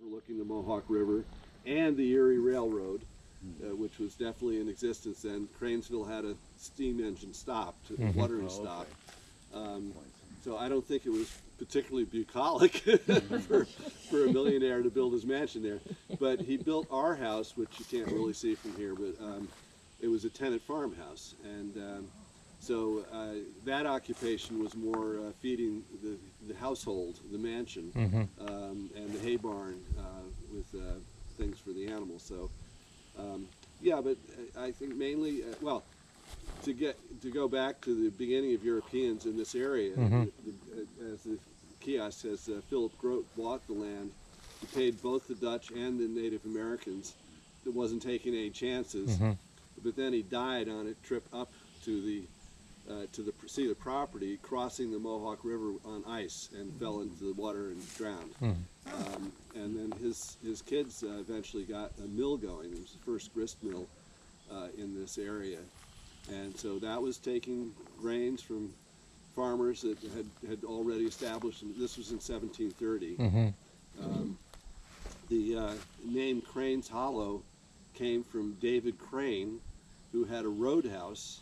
overlooking the Mohawk River and the Erie Railroad, which was definitely in existence then. Cranesville had a steam engine stopped, watering stop. So I don't think it was particularly bucolic for a millionaire to build his mansion there. But he built our house, which you can't really see from here, but it was a tenant farmhouse. And so that occupation was more feeding the household, the mansion, and the hay barn with things for the animals. So yeah, but I think mainly, well, to go back to the beginning of Europeans in this area, as the kiosk says, Philip Grote bought the land. He paid both the Dutch and the Native Americans. It wasn't taking any chances, but then he died on a trip up to see the property, crossing the Mohawk River on ice, and fell into the water and drowned. And then his kids eventually got a mill going. It was the first grist mill in this area. And so that was taking grains from farmers that had already established them. This was in 1730. The name Crane's Hollow came from David Crane, who had a roadhouse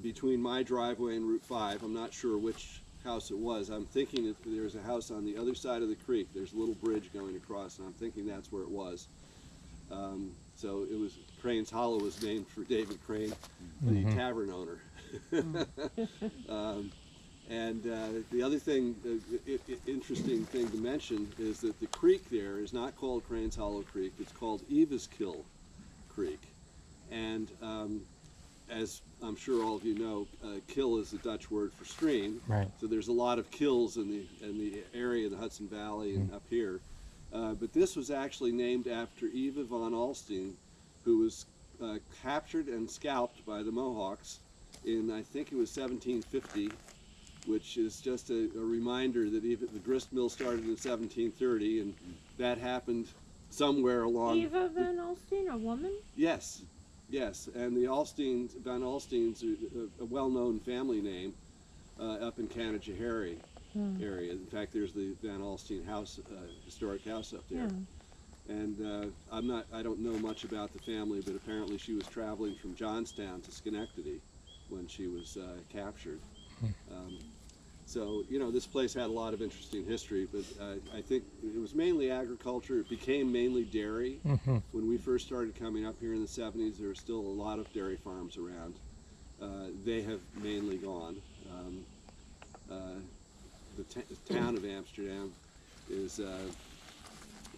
between my driveway and Route 5. I'm not sure which house it was. I'm thinking that there's a house on the other side of the creek. There's a little bridge going across, and I'm thinking that's where it was. So it was, Crane's Hollow was named for David Crane, the tavern owner. And the other thing, interesting thing to mention, is that the creek there is not called Crane's Hollow Creek. It's called Evaskill Creek. And as I'm sure all of you know, kill is the Dutch word for stream. Right. So there's a lot of kills in the area, the Hudson Valley and up here. But this was actually named after Eva von Alstein, who was captured and scalped by the Mohawks in, I think it was 1750, which is just a reminder that even the grist mill started in 1730, and that happened somewhere along. Eva von Alstein, a woman? Yes, yes, and the von Alsteins are a well-known family name up in Canajoharie area. In fact, there's the Van Alstein house, historic house up there. And I don't know much about the family, but apparently she was traveling from Johnstown to Schenectady when she was captured. So, you know, this place had a lot of interesting history, but I think it was mainly agriculture. It became mainly dairy. When we first started coming up here in the 70s, there were still a lot of dairy farms around. They have mainly gone. The town of Amsterdam is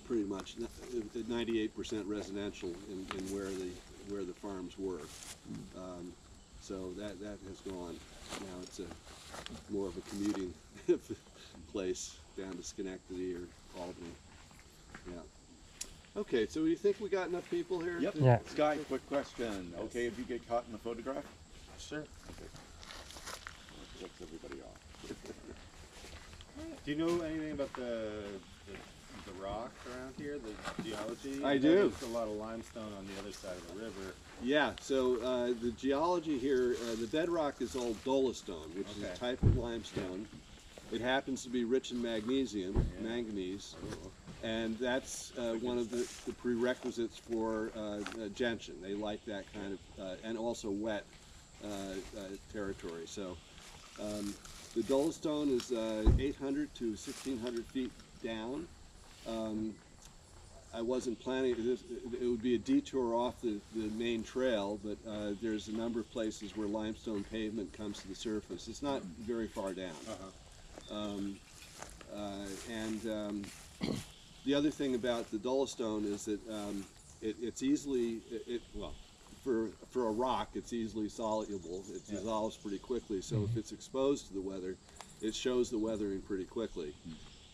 pretty much 98% residential in where the farms were. So that has gone. Now it's more of a commuting place down to Schenectady or Albany. Yeah. Okay, so do you think we got enough people here? Yep. Yeah. Sky, quick question. Okay, if you get caught in the photograph? Sure. Okay. Flips everybody off. Do you know anything about the rock around here, the geology? I do. There's a lot of limestone on the other side of the river. Yeah, so the geology here, the bedrock is all dolostone, which is a type of limestone. It happens to be rich in magnesium, manganese, and that's one of the prerequisites for gentian. They like that kind of, and also wet territory. So the dolostone is 800 to 1,600 feet down. I wasn't planning, it would be a detour off the main trail, but there's a number of places where limestone pavement comes to the surface. It's not very far down. The other thing about the dolostone is that it's easily, well, for a rock, it's easily soluble. It dissolves pretty quickly, so if it's exposed to the weather, it shows the weathering pretty quickly.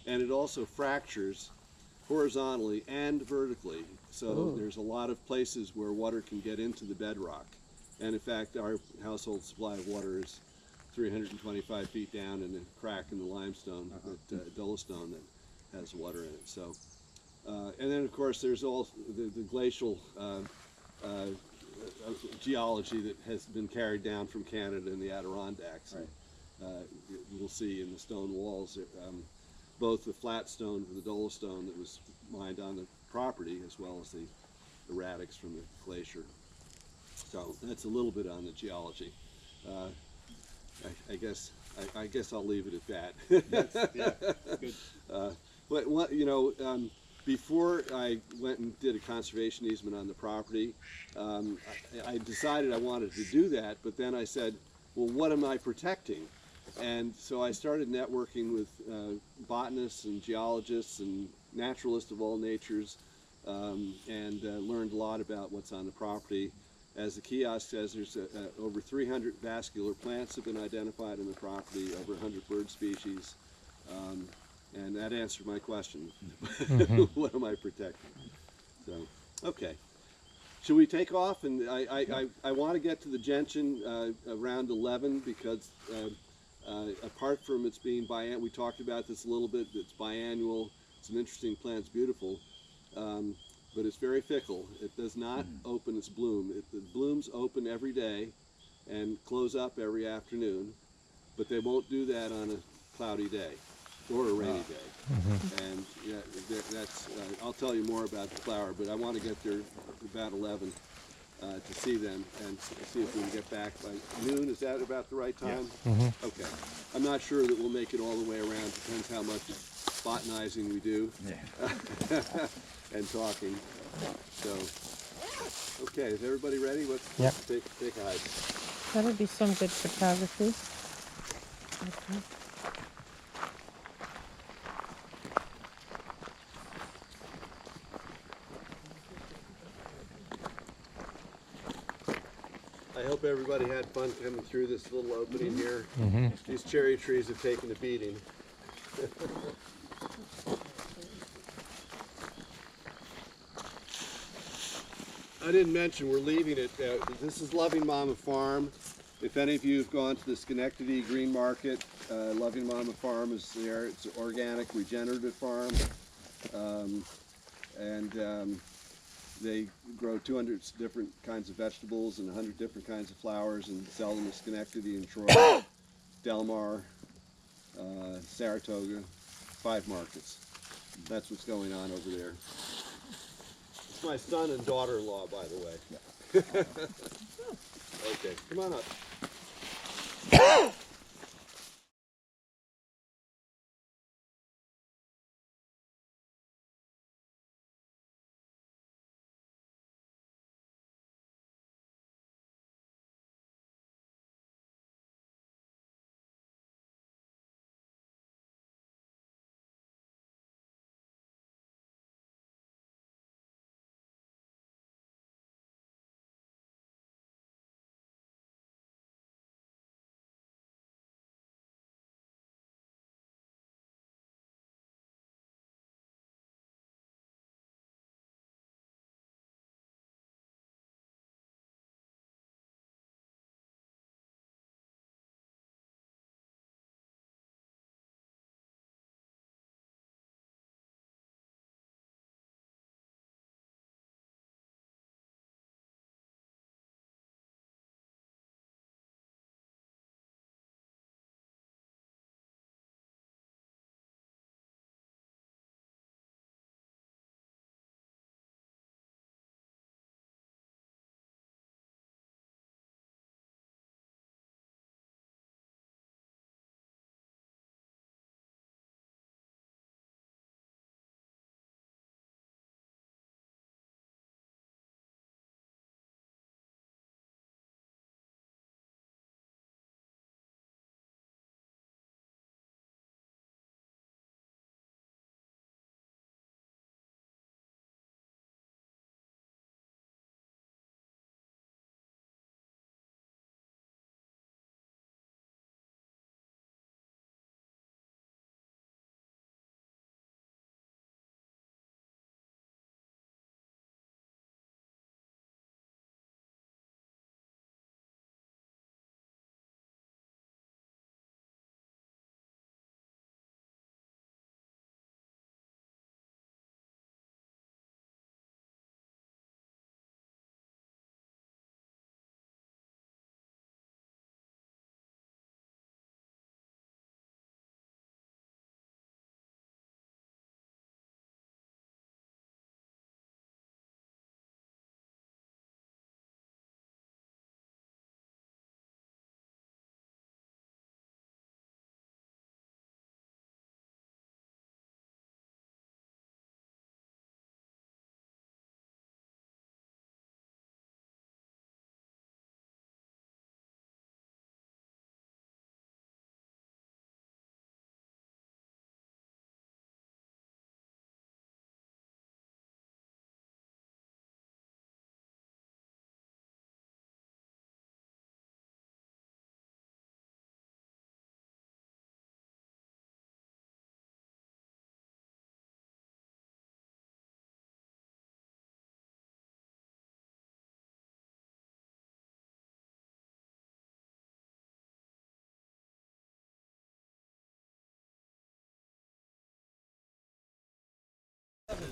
And it also fractures horizontally and vertically, so there's a lot of places where water can get into the bedrock. And in fact, our household supply of water is 325 feet down in a crack in the limestone, dolostone, that has water in it. So, and then of course there's also the glacial geology that has been carried down from Canada and the Adirondacks. Right. You'll see in the stone walls both the flat stone for the dolostone that was mined on the property, as well as the erratics from the glacier. So that's a little bit on the geology. I guess I'll leave it at that. Yeah, good. But what, before I went and did a conservation easement on the property, I decided I wanted to do that, but then I said, well, what am I protecting? And so I started networking with botanists and geologists and naturalists of all natures, and learned a lot about what's on the property. As the kiosk says, there's over 300 vascular plants have been identified on the property, over 100 bird species, and that answered my question. What am I protecting? So, okay. Should we take off? And I want to get to the gentian around 11 because apart from its being biannual, we talked about this a little bit, it's biannual, it's an interesting plant, it's beautiful, but it's very fickle. It does not open its bloom. The blooms open every day and close up every afternoon, but they won't do that on a cloudy day or a rainy day. And yeah, that's, I'll tell you more about the flower, but I want to get there about 11 to see them and see if we can get back by noon. Is that about the right time? Mhm. Okay. I'm not sure that we'll make it all the way around. Depends how much botanizing we do and talking. So, okay, is everybody ready? Let's Yep. take a hike. That'll be some good photography. Okay. I hope everybody had fun coming through this little opening here. Mhm. These cherry trees have taken a beating. I didn't mention we're leaving it. This is Loving Mama Farm. If any of you have gone to the Schenectady Green Market, Loving Mama Farm is there. It's an organic, regenerative farm. They grow 200 different kinds of vegetables and 100 different kinds of flowers and sell them to Schenectady and Troy, Delmar, Saratoga, 5 markets. That's what's going on over there. It's my son and daughter-in-law, by the way. Okay, come on up.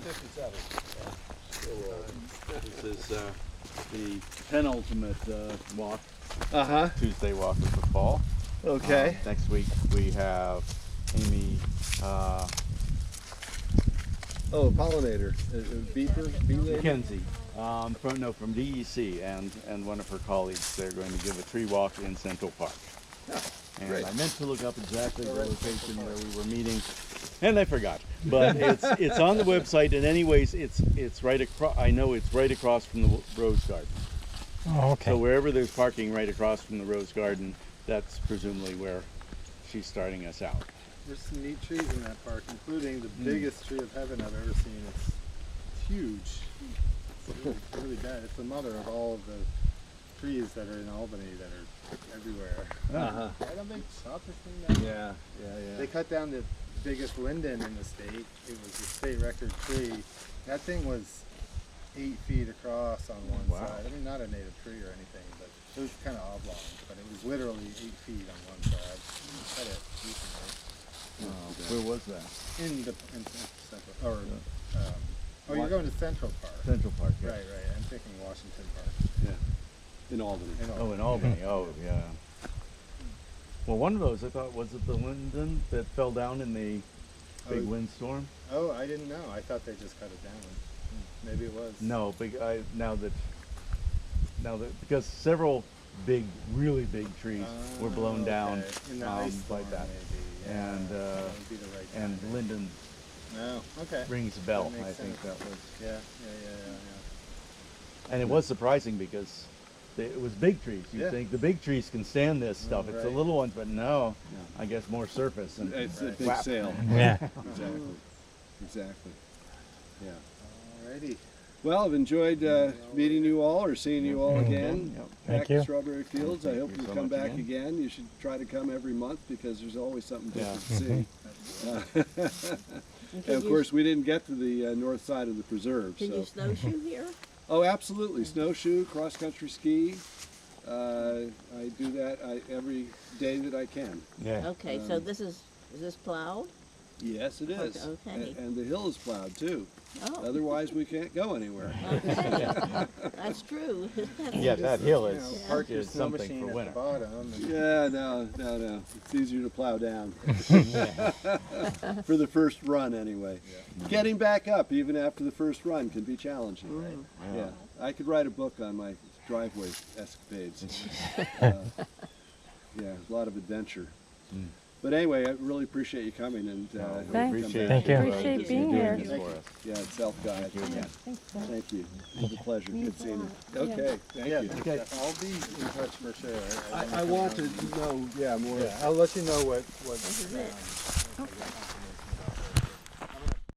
This is the penultimate walk, Uh-huh, Tuesday walk of the fall. okay. Next week we have Amy, Oh, pollinator, beeper, bee lady? Mackenzie, from DEC and one of her colleagues. They're going to give a tree walk in Central Park. And great. I meant to look up exactly the location where we were meeting, and I forgot. But it's on the website, and anyways, it's right across. I know it's right across from the Rose Garden. Oh, okay. So wherever there's parking right across from the Rose Garden, that's presumably where she's starting us out. There's some neat trees in that park, including the biggest tree of heaven I've ever seen. It's huge. It's really bad. It's the mother of all of the trees that are in Albany that are everywhere. Uh-huh. I don't think shot this thing down. Yeah. They cut down the biggest linden in the state. It was a state record tree. That thing was 8 feet across on one Wow. side. I mean, not a native tree or anything, but it was kind of oblong. But it was literally 8 feet on one side. Cut it recently. Where was that? In Central, or you're going to Central Park. Central Park. Yeah. Right. I'm thinking Washington Park. Yeah, in Albany. Oh, in Albany. Oh, yeah. Well, one of those I thought was it the linden that fell down in the big Oh. windstorm. Oh, I didn't know. I thought they just cut it down. Maybe it was. No, now that because several really big trees were blown down Okay. In the ice storm, like that, maybe. Yeah. and That would be the right and timing. linden No. Okay. rings a bell. That I makes think sense. that was, Yeah. and it was surprising because it was big trees. You'd Yeah. think the big trees can stand this stuff. It's the right. little ones, but no. I guess more surface and It's a Right. big Whap. sale. Yeah. Exactly. Yeah. Alrighty. Well, I've enjoyed meeting you all or seeing you all again. Yep. Thank Back to you. Strawberry Fields. I Thank hope you you so come much back again. again. You should try to come every month because there's always something Yeah. different to see. And of course, we didn't get to the north side of the preserve. Can So. you snowshoe here? Oh, absolutely. Snowshoe, cross-country ski. I do that every day that I can. Yeah. Okay, so is this plowed? Yes, it is. Okay. And the hill is plowed too. Oh, Otherwise, we can't go anywhere. okay. That's true. Yeah, that hill You know, is park your is snow something machine for at winter. the bottom. And Yeah, no. It's easier to plow down. For the first run, anyway. Getting back up, even after the first run, can be challenging. Right? Yeah. I could write a book on my driveway escapades. Yeah, a lot of adventure. But anyway, I really appreciate you coming, and hope you Thanks. come Appreciate back. Thank you. Appreciate you being doing here. this for us. Yeah, it's self-guide. Thank you again. Thank you. It was a pleasure. Good seeing you. Okay, thank yeah, you. Okay. I'll be in touch for sure. I want to know, more. Yeah, I'll let you know what This is it.